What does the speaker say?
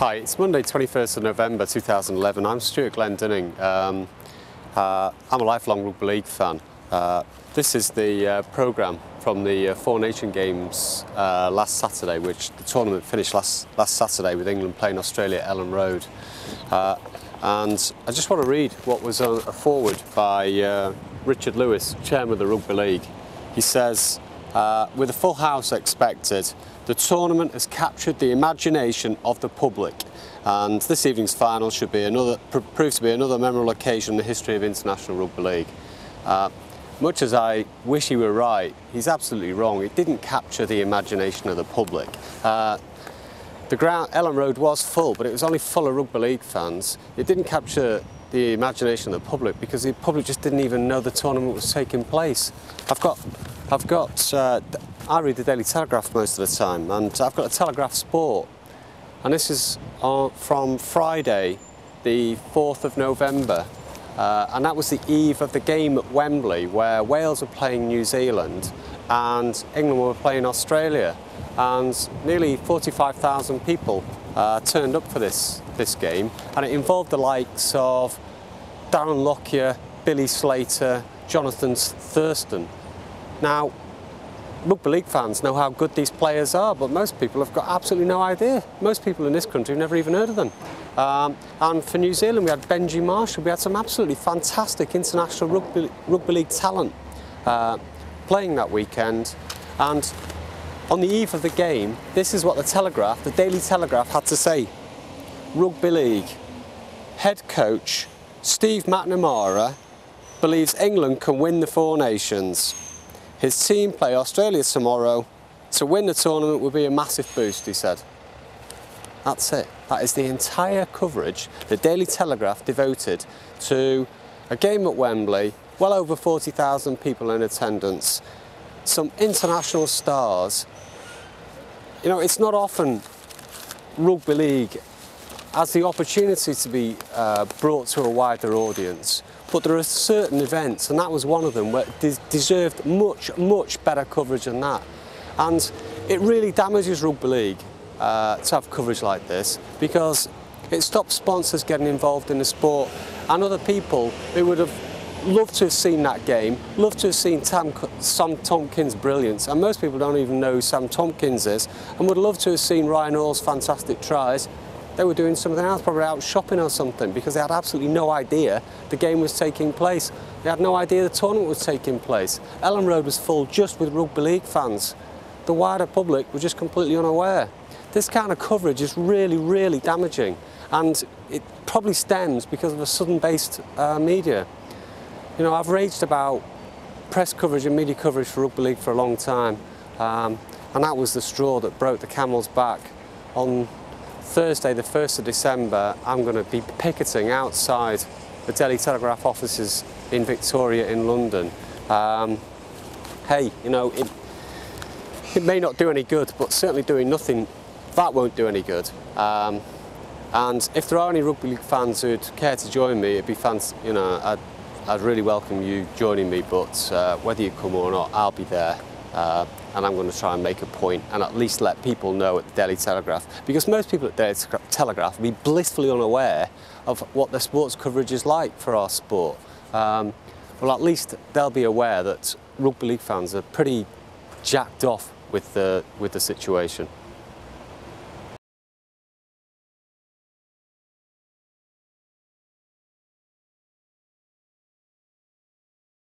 Hi, it's Monday 21st of November 2011. I'm Stuart Glendinning. I'm a lifelong Rugby League fan. This is the programme from the Four Nation Games last Saturday, which the tournament finished last Saturday with England playing Australia at Ellen Road. And I just want to read what was a forward by Richard Lewis, chairman of the Rugby League. He says, with a full house expected, the tournament has captured the imagination of the public, and this evening's final should be prove to be another memorable occasion in the history of international rugby league. Much as I wish he were right, he's absolutely wrong. It didn't capture the imagination of the public. The ground, Ellen Road, was full, but it was only full of rugby league fans. It didn't capture the imagination of the public because the public just didn't even know the tournament was taking place. I read the Daily Telegraph most of the time, and I've got a Telegraph Sport, and this is from Friday, the 4th of November, and that was the eve of the game at Wembley, where Wales were playing New Zealand and England were playing Australia, and nearly 45,000 people turned up for this game, and it involved the likes of Darren Lockyer, Billy Slater, Jonathan Thurston. Now, rugby league fans know how good these players are, but most people have got absolutely no idea. Most people in this country have never even heard of them. And for New Zealand, we had Benji Marshall. We had some absolutely fantastic international rugby league talent playing that weekend. And on the eve of the game, this is what the Telegraph, the Daily Telegraph, had to say. Rugby League head coach Steve McNamara believes England can win the Four Nations. His team play Australia tomorrow. To win the tournament would be a massive boost, he said. That's it. That is the entire coverage the Daily Telegraph devoted to a game at Wembley, well over 40,000 people in attendance, some international stars. You know, it's not often rugby league has the opportunity to be brought to a wider audience. But there are certain events, and that was one of them, where it deserved much better coverage than that. And it really damages rugby league to have coverage like this, because it stops sponsors getting involved in the sport, and other people who would have loved to have seen that game, loved to have seen Sam Tompkins' brilliance, and most people don't even know who Sam Tompkins is, and would love to have seen Ryan Hall's fantastic tries. They were doing something else, probably out shopping or something, because they had absolutely no idea the game was taking place. They had no idea the tournament was taking place. Ellen Road was full just with rugby league fans. The wider public were just completely unaware. This kind of coverage is really damaging, and it probably stems because of a Southern-based media. You know, I've raged about press coverage and media coverage for rugby league for a long time, and that was the straw that broke the camel's back. On Thursday, the 1st of December, I'm going to be picketing outside the Daily Telegraph offices in Victoria in London. Hey, you know, it may not do any good, but certainly doing nothing, that won't do any good. And if there are any rugby league fans who'd care to join me, it'd be you know, I'd really welcome you joining me, but whether you come or not, I'll be there. And I'm going to try and make a point and at least let people know at the Daily Telegraph, because most people at the Daily Telegraph will be blissfully unaware of what the sports coverage is like for our sport. Well, at least they'll be aware that rugby league fans are pretty jacked off with the situation.